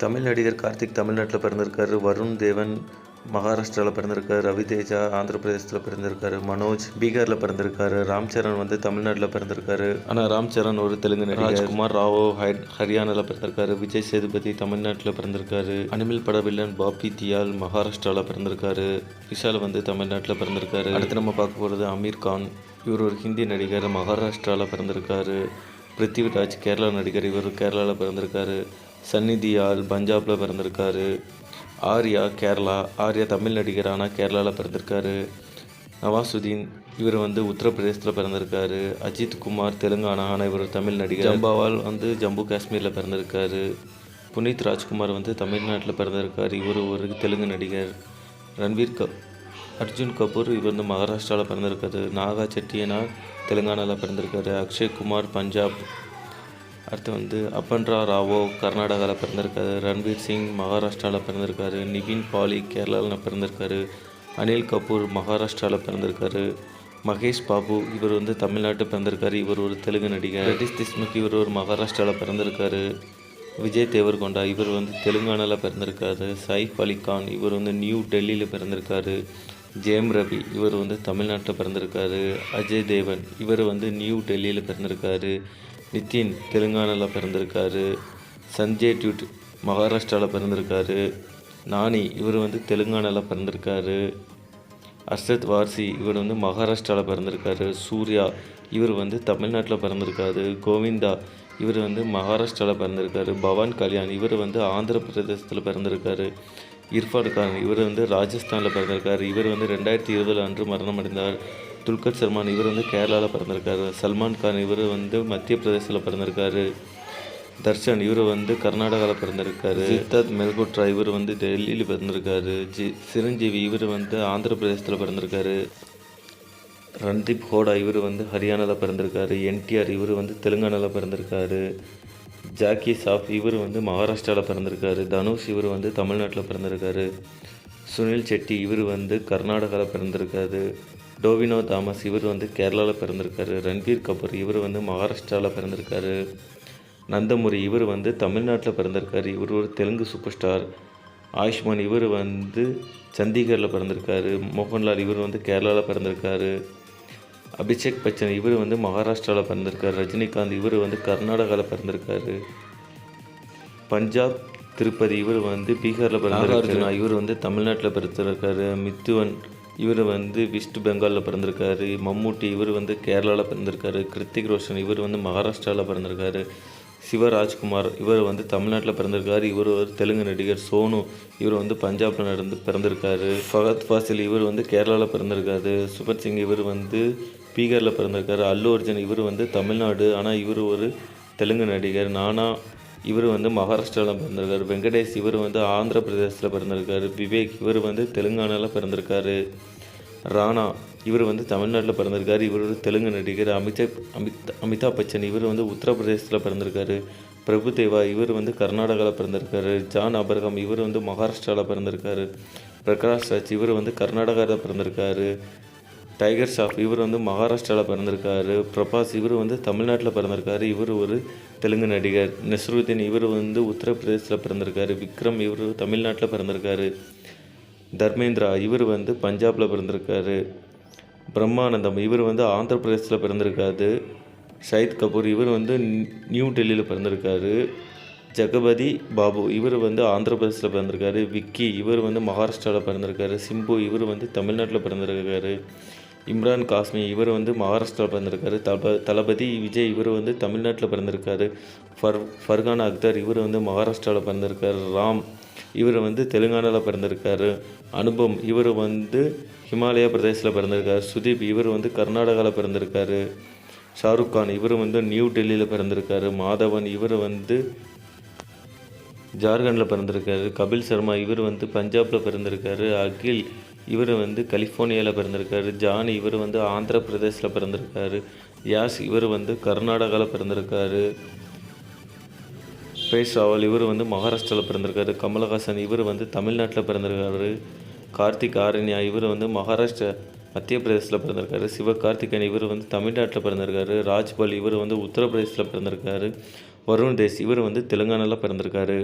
தமிழ் நடிகர் கார்த்திக் தமிழ்நாட்டில் பிறந்திருக்காரு. வருண் தேவன் மகாராஷ்டிராவில் பிறந்திருக்காரு. ரவி தேஜா ஆந்திர பிரதேசத்தில் பிறந்திருக்காரு. மனோஜ் பீகாரில் பிறந்திருக்காரு. ராம் சரண் தமிழ்நாட்டில் பிறந்திருக்காரு. ஆனால் ராம் சரண் ஒரு தெலுங்கு நடிகர். ராஜ்குமார் ராவோ ஹரியானாவில் பிறந்திருக்காரு. விஜய் சேதுபதி தமிழ்நாட்டில் பிறந்திருக்காரு. அனிமல் பட வில்லன் பாபி தியால் மகாராஷ்டிராவில் பிறந்திருக்காரு. விஷால் தமிழ்நாட்டில் பிறந்திருக்காரு. அடுத்து நம்ம பார்க்க போகிறது அமீர் கான். இவர் ஒரு ஹிந்தி நடிகர், மகாராஷ்டிராவில் பிறந்திருக்காரு. பிருத்திவிராஜ் கேரளா நடிகர், இவர் கேரளாவில் பிறந்திருக்காரு. சன்னி தியால் பஞ்சாபில் பிறந்திருக்காரு. ஆர்யா கேரளா, ஆர்யா தமிழ் நடிகர் ஆனால் கேரளாவில் பிறந்திருக்காரு. நவாசுதீன் இவர் உத்தரப்பிரதேசத்தில் பிறந்திருக்காரு. அஜித் குமார் தெலுங்கானா ஆனால் இவர் தமிழ் நடிகர். ஜம்பாவால் ஜம்மு காஷ்மீரில் பிறந்திருக்காரு. புனித் ராஜ்குமார் தமிழ்நாட்டில் பிறந்திருக்கார். இவர் ஒரு தெலுங்கு நடிகர். அர்ஜுன் கபூர் இவர் மகாராஷ்டிராவில் பிறந்திருக்காரு. நாகா செட்டியனார் தெலுங்கானாவில் பிறந்திருக்காரு. அக்ஷய் குமார் பஞ்சாப். அடுத்து அப்பன்ரா ராவோ கர்நாடகாவில் பிறந்திருக்காரு. ரன்வீர் சிங் மகாராஷ்டிராவில் பிறந்திருக்காரு. நிவின் பாலி கேரளாவில் பிறந்திருக்காரு. அனில் கபூர் மகாராஷ்டிராவில் பிறந்திருக்காரு. மகேஷ் பாபு இவர் தமிழ்நாட்டில் பிறந்திருக்காரு. இவர் ஒரு தெலுங்கு நடிகர். ரெட்டிஸ் தேஷ்முக் இவர் ஒரு மகாராஷ்டிராவில் பிறந்திருக்காரு. விஜய் தேவர்கொண்டா இவர் தெலுங்கானாவில் பிறந்திருக்காரு. சைஃப் அலி கான் இவர் நியூ டெல்லியில் பிறந்திருக்காரு. ஜெயம் ரவி இவர் தமிழ்நாட்டில் பிறந்திருக்காரு. அஜய் தேவன் இவர் நியூ டெல்லியில் பிறந்திருக்காரு. நிதின் தெலுங்கானாவில் பிறந்திருக்காரு. சஞ்சய் டியூட் மகாராஷ்டிராவில் பிறந்திருக்காரு. நானி இவர் தெலுங்கானாவில் பிறந்திருக்காரு. அர்ஷத் வார்சி இவர் மகாராஷ்டிராவில் பிறந்திருக்காரு. சூர்யா இவர் தமிழ்நாட்டில் பிறந்திருக்காரு. கோவிந்தா இவர் மகாராஷ்டிராவில் பிறந்திருக்காரு. பவான் கல்யாண் இவர் ஆந்திர பிரதேசத்தில் பிறந்திருக்காரு. இர்ஃபான் கான் இவர் ராஜஸ்தானில் பிறந்திருக்கார். இவர் 2020 அன்று மரணம் அடைந்தார். துல்கர் சல்மான் இவர் கேரளாவில் பிறந்திருக்காரு. சல்மான் கான் இவர் மத்திய பிரதேசத்தில் பிறந்திருக்காரு. தர்ஷன் இவர் கர்நாடகாவில் பிறந்திருக்காரு. சித்தார்த் மெல்கோட்ரா இவர் டெல்லியில் பிறந்திருக்காரு. சிரஞ்சீவி இவர் ஆந்திர பிரதேசத்தில் பிறந்திருக்காரு. ரன்தீப் ஹோடா இவர் ஹரியானாவில் பிறந்திருக்காரு. என்டிஆர் இவர் தெலுங்கானாவில் பிறந்திருக்காரு. ஜாக்கி சாஃப் இவர் மகாராஷ்டிராவில் பிறந்திருக்காரு. தனுஷ் இவர் தமிழ்நாட்டில் பிறந்திருக்காரு. சுனில் செட்டி இவர் கர்நாடகாவில் பிறந்திருக்காரு. டோவினோ தாமஸ் இவர் கேரளாவில் பிறந்திருக்காரு. ரன்வீர் கபூர் இவர் மகாராஷ்டிராவில் பிறந்திருக்காரு. நந்தமுரி இவர் தமிழ்நாட்டில் பிறந்திருக்காரு. இவர் ஒரு தெலுங்கு சூப்பர் ஸ்டார். ஆயுஷ்மான் இவர் சண்டிகரில் பிறந்திருக்காரு. மோகன்லால் இவர் கேரளாவில் பிறந்திருக்காரு. அபிஷேக் பச்சன் இவர் மகாராஷ்டிராவில் பிறந்திருக்காரு. ரஜினிகாந்த் இவர் கர்நாடகாவில் பிறந்திருக்காரு. பஞ்சாப் திருப்பதி இவர் பீகாரில் பிறந்திருக்காரு. இவர் தமிழ்நாட்டில் பிறந்திருக்காரு. மித்துவன் இவர் வெஸ்ட் பெங்காலில் பிறந்திருக்காரு. மம்மூட்டி இவர் கேரளாவில் பிறந்திருக்காரு. கிருத்திக் ரோஷன் இவர் மகாராஷ்டிராவில் பிறந்திருக்காரு. சிவராஜ்குமார் இவர் தமிழ்நாட்டில் பிறந்திருக்காரு. இவர் ஒரு தெலுங்கு நடிகர். சோனு இவர் பஞ்சாபில் பிறந்திருக்காரு. ஃபகத் ஃபாசில் இவர் கேரளாவில் பிறந்திருக்காரு. சூப்பர் சிங் இவர் பீகாரில் பிறந்திருக்காரு. அல்லு அர்ஜுன் இவர் தமிழ்நாடு ஆனால் இவர் ஒரு தெலுங்கு நடிகர். நானா இவர் மகாராஷ்டிராவில் பிறந்திருக்காரு. வெங்கடேஷ் இவர் ஆந்திர பிரதேசத்தில் பிறந்திருக்காரு. விவேக் இவர் தெலுங்கானாவில் பிறந்திருக்காரு. ராணா இவர் தமிழ்நாட்டில் பிறந்திருக்காரு. இவர் ஒரு தெலுங்கு நடிகர். அமிதாப் பச்சன் இவர் உத்தரப்பிரதேசத்தில் பிறந்திருக்காரு. பிரபுதேவா இவர் கர்நாடகாவில் பிறந்திருக்காரு. ஜான் அபர்கம் இவர் மகாராஷ்டிராவில் பிறந்திருக்காரு. பிரகாஷ் ராஜ் இவர் கர்நாடகாவில் பிறந்திருக்காரு. டைகர் ஷாஃப் இவர் மகாராஷ்டிராவில் பிறந்திருக்காரு. பிரபாஸ் இவர் தமிழ்நாட்டில் பிறந்திருக்காரு. இவர் ஒரு தெலுங்கு நடிகர். நஸ்ருதீன் இவர் உத்தரப்பிரதேசத்தில் பிறந்திருக்காரு. விக்ரம் இவர் தமிழ்நாட்டில் பிறந்திருக்காரு. தர்மேந்திரா இவர் பஞ்சாபில் பிறந்திருக்காரு. பிரம்மானந்தம் இவர் ஆந்திர பிரதேசத்தில் பிறந்திருக்காரு. ஷாஹித் கபூர் இவர் நியூ டெல்லியில் பிறந்திருக்காரு. ஜெகபதி பாபு இவர் ஆந்திர பிரதேசத்தில் பிறந்திருக்காரு. விக்கி இவர் மகாராஷ்டிராவில் பிறந்திருக்காரு. சிம்பு இவர் தமிழ்நாட்டில் பிறந்திருக்காரு. இம்ரான் காஸ்மி இவர் மகாராஷ்டிராவில் பிறந்திருக்காரு. தளபதி விஜய் இவர் தமிழ்நாட்டில் பிறந்திருக்காரு. ஃபர்கான் அக்தர் இவர் மகாராஷ்டிராவில் பிறந்திருக்காரு. ராம் இவர் தெலுங்கானாவில் பிறந்திருக்காரு. அனுபம் இவர் ஹிமாலய பிரதேசத்தில் பிறந்திருக்காரு. சுதீப் இவர் கர்நாடகாவில் பிறந்திருக்காரு. ஷாருக் கான் இவர் நியூ டெல்லியில் பிறந்திருக்காரு. மாதவன் இவர் ஜார்க்கண்டில் பிறந்திருக்காரு. கபில் சர்மா இவர் பஞ்சாபில் பிறந்திருக்காரு. அகில் இவர் கலிஃபோர்னியாவில் பிறந்திருக்காரு. ஜான் இவர் ஆந்திர பிரதேசில் பிறந்திருக்காரு. யாஸ் இவர் கர்நாடகாவில் பிறந்திருக்காரு. பேஷ் ராவல் இவர் மகாராஷ்டிராவில் பிறந்திருக்காரு. கமலஹாசன் இவர் தமிழ்நாட்டில் பிறந்திருக்காரு. கார்த்திக் ஆரண்யா இவர் மகாராஷ்டிரா மத்திய பிரதேசத்தில் பிறந்திருக்காரு. சிவகார்த்திகேயன் இவர் தமிழ்நாட்டில் பிறந்திருக்காரு. ராஜ்பால் இவர் உத்தரப்பிரதேசத்தில் பிறந்திருக்காரு. வருண் தேஸ் இவர் தெலுங்கானாவில் பிறந்திருக்காரு.